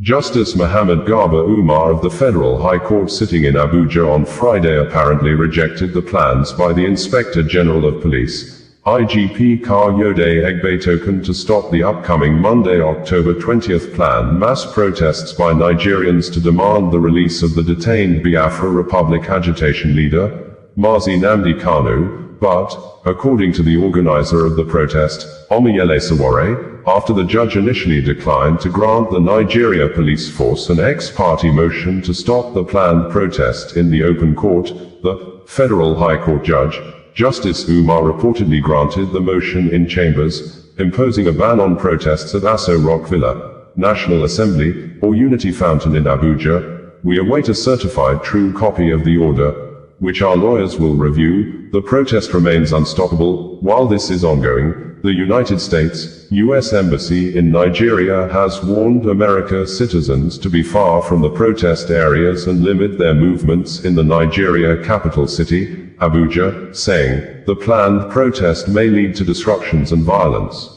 Justice Mohammed Garba Umar of the Federal High Court sitting in Abuja on Friday apparently rejected the plans by the Inspector General of Police, IGP Kayode Egbetokun, to stop the upcoming Monday, October 20th planned mass protests by Nigerians to demand the release of the detained Biafra Republic agitation leader, Mazi Nnamdi Kanu, but, according to the organizer of the protest, Omoyele Sowore, after the judge initially declined to grant the Nigeria police force an ex-parte motion to stop the planned protest in the open court, the Federal High Court judge, Justice Umar, reportedly granted the motion in chambers, imposing a ban on protests at Aso Rock Villa, National Assembly, or Unity Fountain in Abuja. We await a certified true copy of the order, which our lawyers will review. The protest remains unstoppable. While this is ongoing, the United States, U.S. Embassy in Nigeria has warned American citizens to be far from the protest areas and limit their movements in the Nigeria capital city, Abuja, saying, the planned protest may lead to disruptions and violence.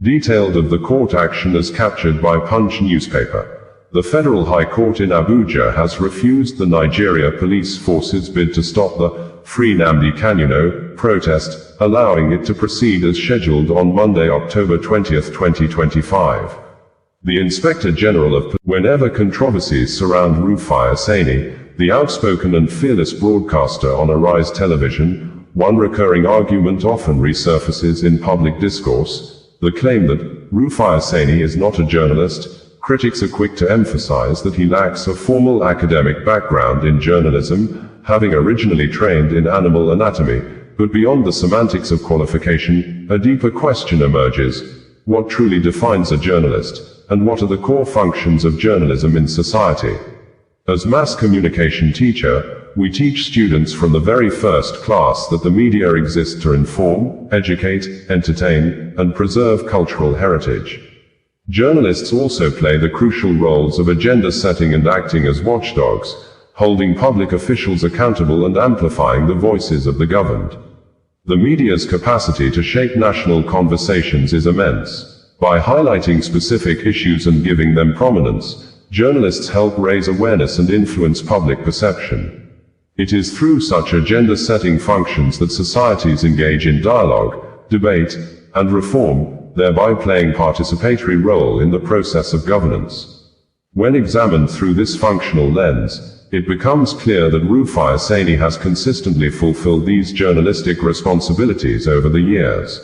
Detailed of the court action as captured by Punch newspaper. The Federal High Court in Abuja has refused the Nigeria police force's bid to stop the Free Nnamdi Kanu protest, allowing it to proceed as scheduled on Monday, October 20, 2025. The Inspector General of Police, whenever controversies surround Rufai Asani, the outspoken and fearless broadcaster on Arise television, one recurring argument often resurfaces in public discourse, the claim that Rufai Asani is not a journalist. Critics are quick to emphasize that he lacks a formal academic background in journalism, having originally trained in animal anatomy. But beyond the semantics of qualification, a deeper question emerges. What truly defines a journalist, and what are the core functions of journalism in society? As mass communication teacher, we teach students from the very first class that the media exists to inform, educate, entertain, and preserve cultural heritage. Journalists also play the crucial roles of agenda setting and acting as watchdogs, holding public officials accountable and amplifying the voices of the governed. The media's capacity to shape national conversations is immense. By highlighting specific issues and giving them prominence, journalists help raise awareness and influence public perception. It is through such agenda-setting functions that societies engage in dialogue, debate, and reform, thereby playing a participatory role in the process of governance. When examined through this functional lens, it becomes clear that Rufai Asani has consistently fulfilled these journalistic responsibilities over the years.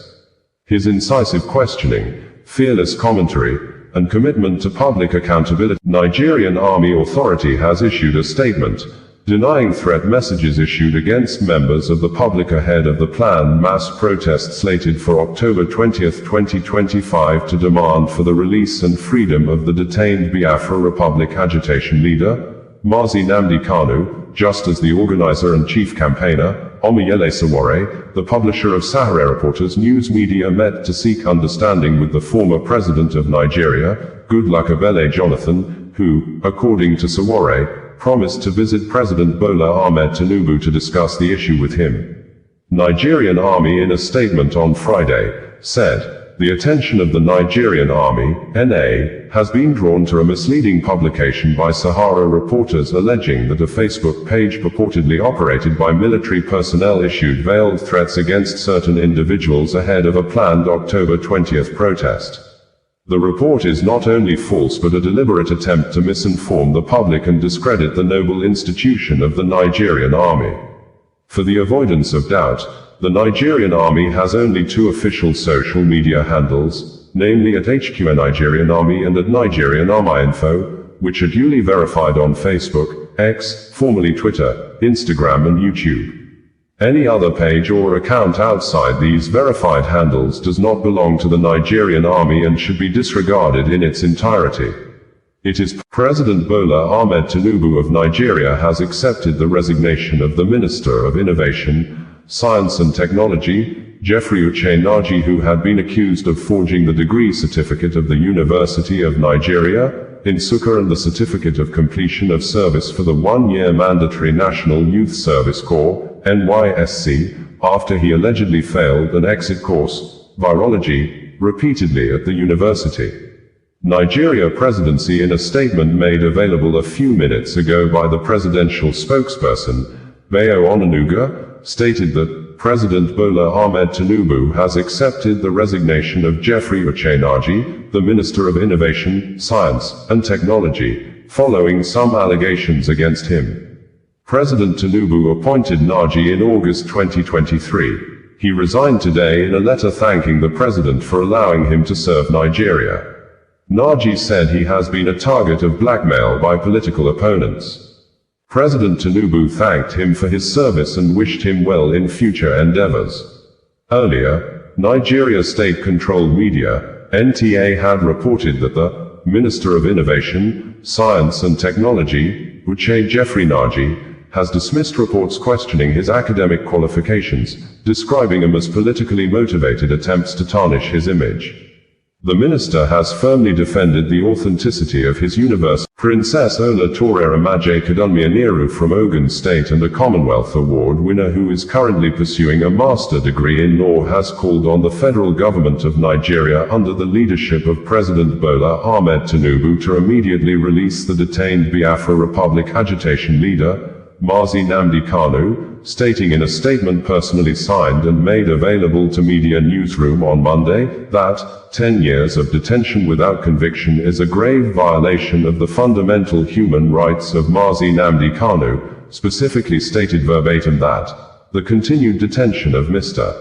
His incisive questioning, fearless commentary, and commitment to public accountability. Nigerian Army Authority has issued a statement, denying threat messages issued against members of the public ahead of the planned mass protest slated for October 20, 2025 to demand for the release and freedom of the detained Biafra Republic agitation leader, Mazi Nnamdi Kanu, just as the organizer and chief campaigner, Omoyele Sowore, the publisher of Sahara Reporters news media, met to seek understanding with the former president of Nigeria, Goodluck Ebele Jonathan, who, according to Sowore, promised to visit President Bola Ahmed Tinubu to discuss the issue with him. Nigerian Army, in a statement on Friday, said, the attention of the Nigerian Army, NA, has been drawn to a misleading publication by Sahara Reporters alleging that a Facebook page purportedly operated by military personnel issued veiled threats against certain individuals ahead of a planned October 20th protest. The report is not only false but a deliberate attempt to misinform the public and discredit the noble institution of the Nigerian Army. For the avoidance of doubt, the Nigerian Army has only two official social media handles, namely at HQ Nigerian Army and at Nigerian Army Info, which are duly verified on Facebook, X, formerly Twitter, Instagram and YouTube. Any other page or account outside these verified handles does not belong to the Nigerian Army and should be disregarded in its entirety. It is President Bola Ahmed Tinubu of Nigeria has accepted the resignation of the Minister of Innovation, Science and Technology, Jeffrey Uche-Naji, who had been accused of forging the degree certificate of the University of Nigeria, in Nsukka, and the certificate of completion of service for the one-year mandatory National Youth Service Corps, NYSC, after he allegedly failed an exit course, virology, repeatedly at the university. Nigeria presidency. In a statement made available a few minutes ago by the presidential spokesperson, Bayo Onanuga, stated that President Bola Ahmed Tinubu has accepted the resignation of Jeffrey Uche-Naji, the Minister of Innovation, Science, and Technology, following some allegations against him. President Tinubu appointed Naji in August 2023. He resigned today in a letter thanking the president for allowing him to serve Nigeria. Naji said he has been a target of blackmail by political opponents. President Tinubu thanked him for his service and wished him well in future endeavors. Earlier, Nigeria's state-controlled media, NTA, had reported that the Minister of Innovation, Science and Technology, Uche Jeffrey Naji, has dismissed reports questioning his academic qualifications, describing them as politically motivated attempts to tarnish his image. The minister has firmly defended the authenticity of his university. Princess Ola Torera Maje Kadunmianiru from Ogun State and a Commonwealth Award winner who is currently pursuing a master degree in law has called on the federal government of Nigeria under the leadership of President Bola Ahmed Tinubu to immediately release the detained Biafra Republic agitation leader, Mazi Nnamdi Kanu, stating in a statement personally signed and made available to Media Newsroom on Monday, that 10 years of detention without conviction is a grave violation of the fundamental human rights of Mazi Nnamdi Kanu, specifically stated verbatim that the continued detention of Mr.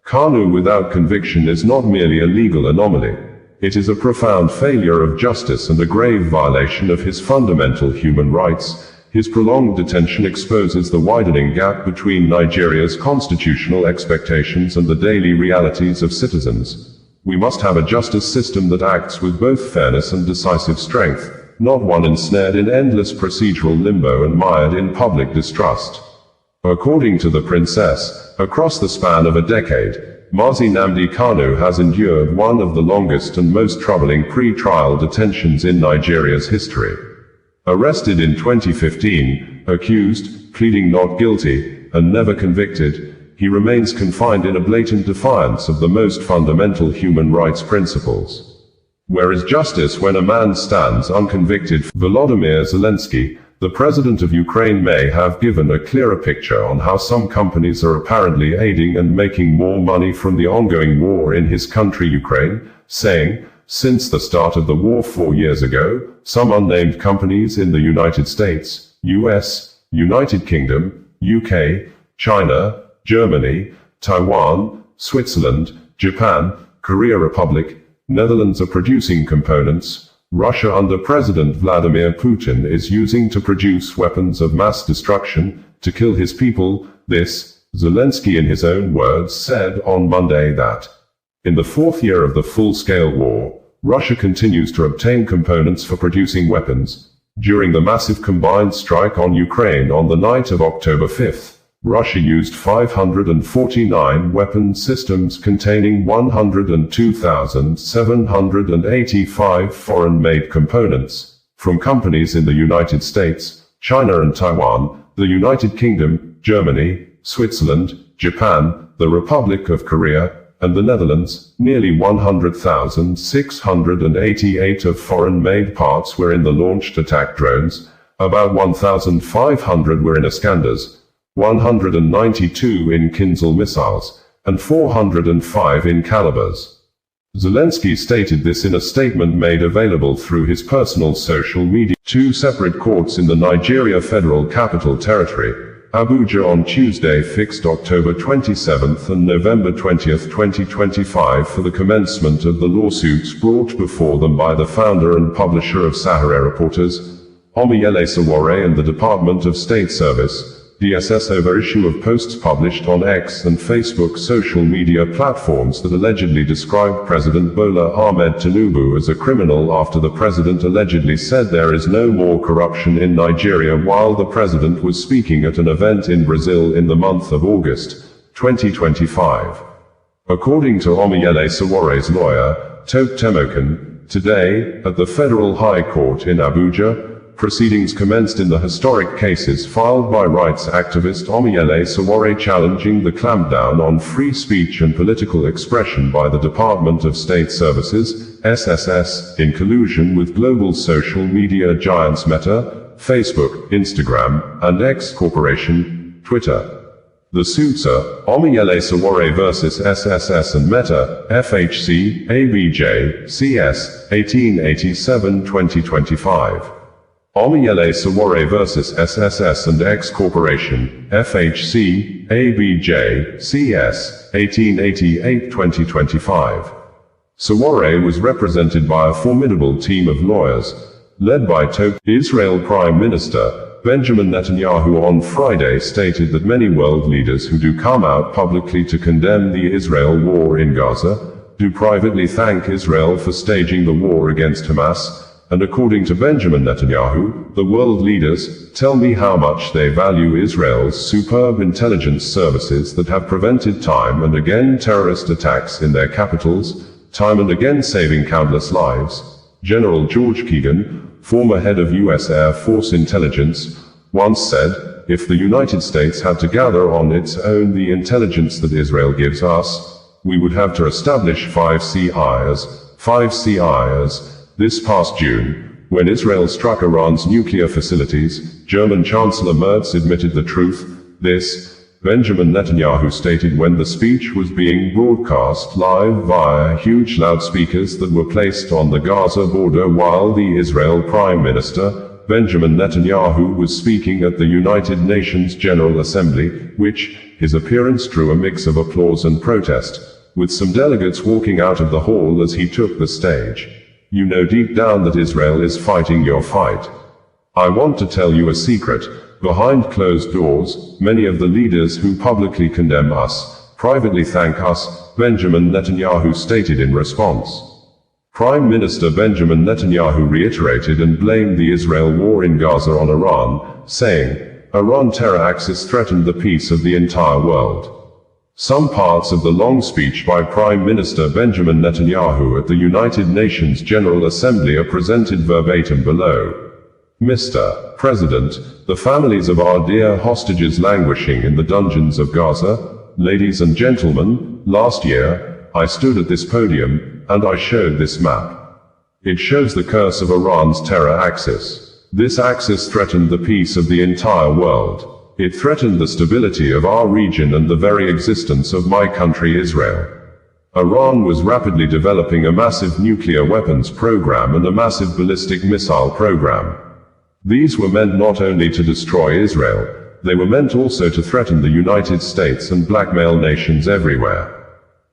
Kanu without conviction is not merely a legal anomaly. It is a profound failure of justice and a grave violation of his fundamental human rights. His prolonged detention exposes the widening gap between Nigeria's constitutional expectations and the daily realities of citizens. We must have a justice system that acts with both fairness and decisive strength, not one ensnared in endless procedural limbo and mired in public distrust. According to the princess, across the span of a decade, Mazi Nnamdi Kanu has endured one of the longest and most troubling pre-trial detentions in Nigeria's history. Arrested in 2015, accused, pleading not guilty, and never convicted, he remains confined in a blatant defiance of the most fundamental human rights principles. Where is justice when a man stands unconvicted? Volodymyr Zelensky, the president of Ukraine, may have given a clearer picture on how some companies are apparently aiding and making more money from the ongoing war in his country Ukraine, saying, "Since the start of the war 4 years ago, some unnamed companies in the United States, US, United Kingdom, UK, China, Germany, Taiwan, Switzerland, Japan, Korea Republic, Netherlands are producing components Russia under President Vladimir Putin is using to produce weapons of mass destruction to kill his people." This, Zelensky in his own words said on Monday that in the fourth year of the full-scale war, Russia continues to obtain components for producing weapons. During the massive combined strike on Ukraine on the night of October 5, Russia used 549 weapon systems containing 102,785 foreign-made components from companies in the United States, China and Taiwan, the United Kingdom, Germany, Switzerland, Japan, the Republic of Korea, and the Netherlands. Nearly 100,688 of foreign-made parts were in the launched attack drones, about 1,500 were in Iskanders, 192 in Kinzhal missiles, and 405 in Calibers. Zelensky stated this in a statement made available through his personal social media. Two separate courts in the Nigeria Federal Capital Territory, Abuja, on Tuesday fixed October 27th and November 20th, 2025 for the commencement of the lawsuits brought before them by the founder and publisher of Sahara Reporters, Omoyele Sowore, and the Department of State Service, DSS, over issue of posts published on X and Facebook social media platforms that allegedly described President Bola Ahmed Tinubu as a criminal after the president allegedly said there is no more corruption in Nigeria while the president was speaking at an event in Brazil in the month of August 2025. According to Omoyele Sowore's lawyer, Tope Temokin, today, at the Federal High Court in Abuja, Proceedings commenced in the historic cases filed by rights activist Omoyele Sowore challenging the clampdown on free speech and political expression by the Department of State Services, SSS, in collusion with global social media giants Meta, Facebook, Instagram, and X Corporation, Twitter. The suits are Omoyele Sowore vs. SSS and Meta, FHC, ABJ, CS, 1887-2025. Omoyele Sowore vs. SSS and X Corporation, FHC, ABJ, CS, 1888-2025. Sowore was represented by a formidable team of lawyers, led by Israel Prime Minister Benjamin Netanyahu on Friday stated that many world leaders who do come out publicly to condemn the Israel war in Gaza, do privately thank Israel for staging the war against Hamas, and according to Benjamin Netanyahu, the world leaders tell me how much they value Israel's superb intelligence services that have prevented time and again terrorist attacks in their capitals, time and again saving countless lives. General George Keegan, former head of U.S. Air Force Intelligence, once said, if the United States had to gather on its own the intelligence that Israel gives us, we would have to establish 5 CIAs. This past June, when Israel struck Iran's nuclear facilities, German Chancellor Merz admitted the truth. This, Benjamin Netanyahu stated when the speech was being broadcast live via huge loudspeakers that were placed on the Gaza border while the Israel Prime Minister, Benjamin Netanyahu, was speaking at the United Nations General Assembly, which, his appearance drew a mix of applause and protest, with some delegates walking out of the hall as he took the stage. You know deep down that Israel is fighting your fight. I want to tell you a secret. Behind closed doors, many of the leaders who publicly condemn us, privately thank us, Benjamin Netanyahu stated in response. Prime Minister Benjamin Netanyahu reiterated and blamed the Israel war in Gaza on Iran, saying, Iran terror axis threatened the peace of the entire world. Some parts of the long speech by Prime Minister Benjamin Netanyahu at the United Nations General Assembly are presented verbatim below. Mr. President, the families of our dear hostages languishing in the dungeons of Gaza, ladies and gentlemen, last year, I stood at this podium, and I showed this map. It shows the curse of Iran's terror axis. This axis threatened the peace of the entire world. It threatened the stability of our region and the very existence of my country Israel. Iran was rapidly developing a massive nuclear weapons program and a massive ballistic missile program. These were meant not only to destroy Israel, they were meant also to threaten the United States and blackmail nations everywhere.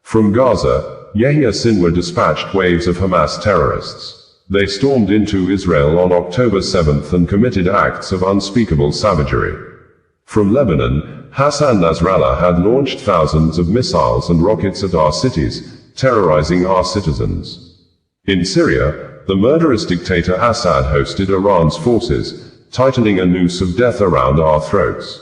From Gaza, Yahya Sinwar dispatched waves of Hamas terrorists. They stormed into Israel on October 7th and committed acts of unspeakable savagery. From Lebanon, Hassan Nasrallah had launched thousands of missiles and rockets at our cities, terrorizing our citizens. In Syria, the murderous dictator Assad hosted Iran's forces, tightening a noose of death around our throats.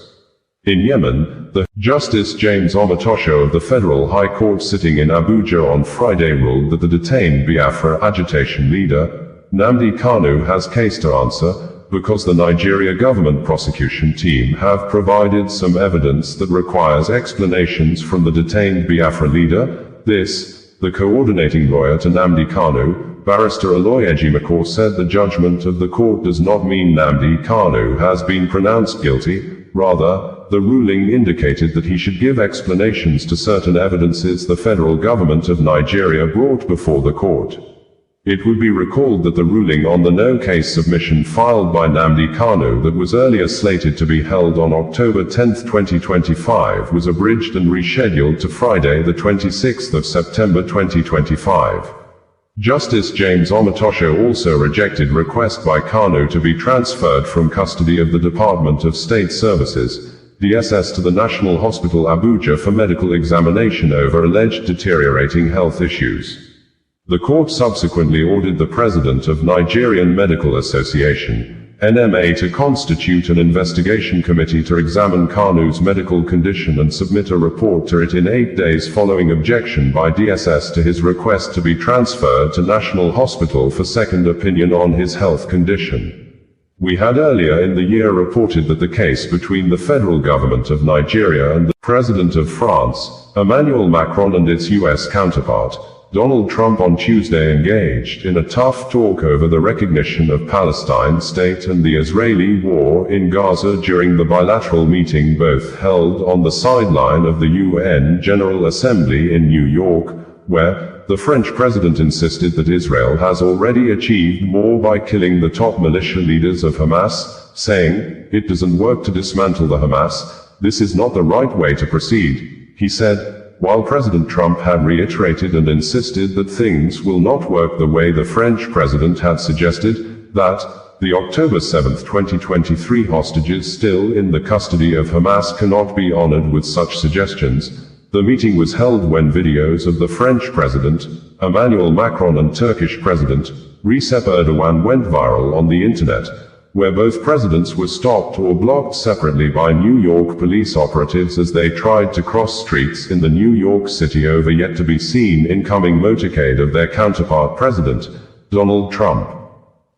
In Yemen, the Justice James Omotosho of the Federal High Court sitting in Abuja on Friday ruled that the detained Biafra agitation leader, Nnamdi Kanu, has case to answer, because the Nigeria government prosecution team have provided some evidence that requires explanations from the detained Biafra leader. This, the coordinating lawyer to Nnamdi Kanu, Barrister Aloy Ejimakor, said the judgment of the court does not mean Nnamdi Kanu has been pronounced guilty. Rather, the ruling indicated that he should give explanations to certain evidences the federal government of Nigeria brought before the court. It would be recalled that the ruling on the no-case submission filed by Nnamdi Kanu that was earlier slated to be held on October 10, 2025 was abridged and rescheduled to Friday the 26th of September 2025. Justice James Omotosho also rejected request by Kanu to be transferred from custody of the Department of State Services, DSS, to the National Hospital Abuja for medical examination over alleged deteriorating health issues. The court subsequently ordered the president of Nigerian Medical Association, NMA, to constitute an investigation committee to examine Kanu's medical condition and submit a report to it in 8 days following objection by DSS to his request to be transferred to National Hospital for second opinion on his health condition. We had earlier in the year reported that the case between the federal government of Nigeria and the President of France, Emmanuel Macron, and its US counterpart, Donald Trump, on Tuesday engaged in a tough talk over the recognition of Palestine state and the Israeli war in Gaza during the bilateral meeting both held on the sideline of the UN General Assembly in New York, where the French president insisted that Israel has already achieved more by killing the top militia leaders of Hamas, saying, "It doesn't work to dismantle the Hamas. This is not the right way to proceed," he said, while President Trump had reiterated and insisted that things will not work the way the French president had suggested, that the October 7, 2023 hostages still in the custody of Hamas cannot be honored with such suggestions. The meeting was held when videos of the French president, Emmanuel Macron, and Turkish President, Recep Erdogan went viral on the internet, where both presidents were stopped or blocked separately by New York police operatives as they tried to cross streets in the New York City over yet to be seen incoming motorcade of their counterpart President Donald Trump.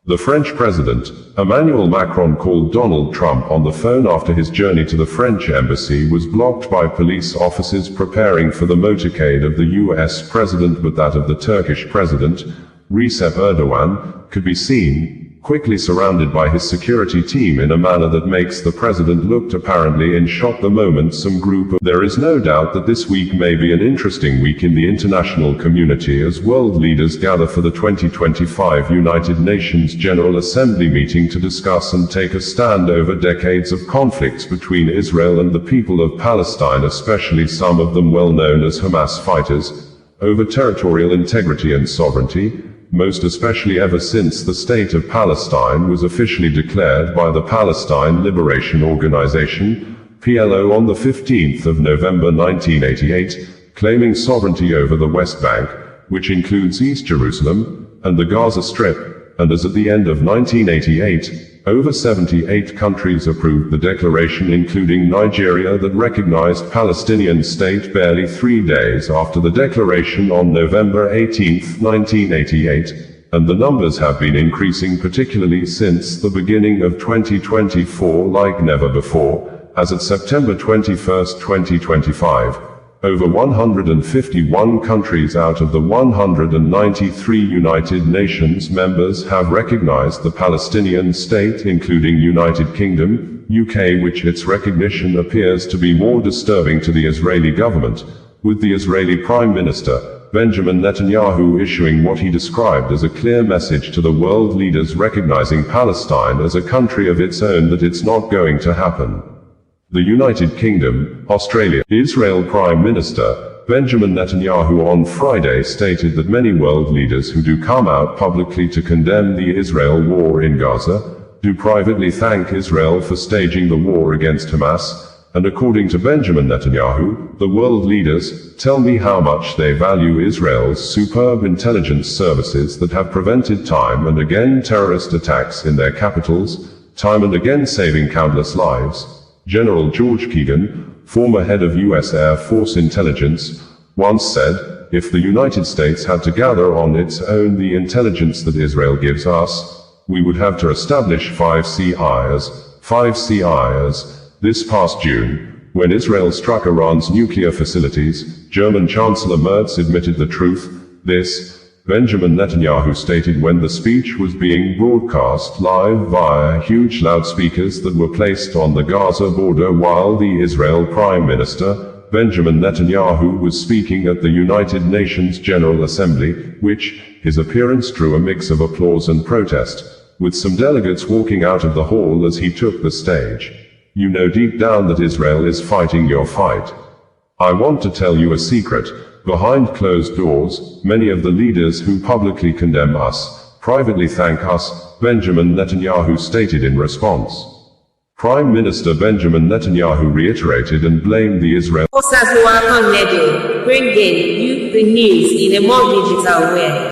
The French president, Emmanuel Macron, called Donald Trump on the phone after his journey to the French embassy was blocked by police officers preparing for the motorcade of the US president, but that of the Turkish president, Recep Erdogan, could be seen quickly surrounded by his security team in a manner that makes the president look apparently in shock the moment some group of... There is no doubt that this week may be an interesting week in the international community as world leaders gather for the 2025 United Nations General Assembly meeting to discuss and take a stand over decades of conflicts between Israel and the people of Palestine, especially some of them well known as Hamas fighters, over territorial integrity and sovereignty, most especially ever since the State of Palestine was officially declared by the Palestine Liberation Organization, PLO, on the 15th of November 1988, claiming sovereignty over the West Bank, which includes East Jerusalem, and the Gaza Strip, and as at the end of 1988, over 78 countries approved the declaration, including Nigeria, that recognized Palestinian state barely 3 days after the declaration on November 18, 1988, and the numbers have been increasing particularly since the beginning of 2024 like never before, as at September 21, 2025. Over 151 countries out of the 193 United Nations members have recognized the Palestinian state, including United Kingdom, UK, which its recognition appears to be more disturbing to the Israeli government, with the Israeli Prime Minister, Benjamin Netanyahu, issuing what he described as a clear message to the world leaders recognizing Palestine as a country of its own that it's not going to happen. The United Kingdom, Australia, Israel Prime Minister Benjamin Netanyahu on Friday stated that many world leaders who do come out publicly to condemn the Israel war in Gaza do privately thank Israel for staging the war against Hamas, and according to Benjamin Netanyahu, the world leaders tell me how much they value Israel's superb intelligence services that have prevented time and again terrorist attacks in their capitals, time and again saving countless lives. General George Keegan, former head of U.S. Air Force Intelligence, once said, "If the United States had to gather on its own the intelligence that Israel gives us, we would have to establish 5 CIAs. This past June, when Israel struck Iran's nuclear facilities, German Chancellor Merz admitted the truth. This, Benjamin Netanyahu stated when the speech was being broadcast live via huge loudspeakers that were placed on the Gaza border while the Israel Prime Minister, Benjamin Netanyahu, was speaking at the United Nations General Assembly, which, his appearance drew a mix of applause and protest, with some delegates walking out of the hall as he took the stage. You know deep down that Israel is fighting your fight. I want to tell you a secret. Behind closed doors, many of the leaders who publicly condemn us, privately thank us," Benjamin Netanyahu stated in response. Prime Minister Benjamin Netanyahu reiterated and blamed the Israel bringing you the news in a more digital way.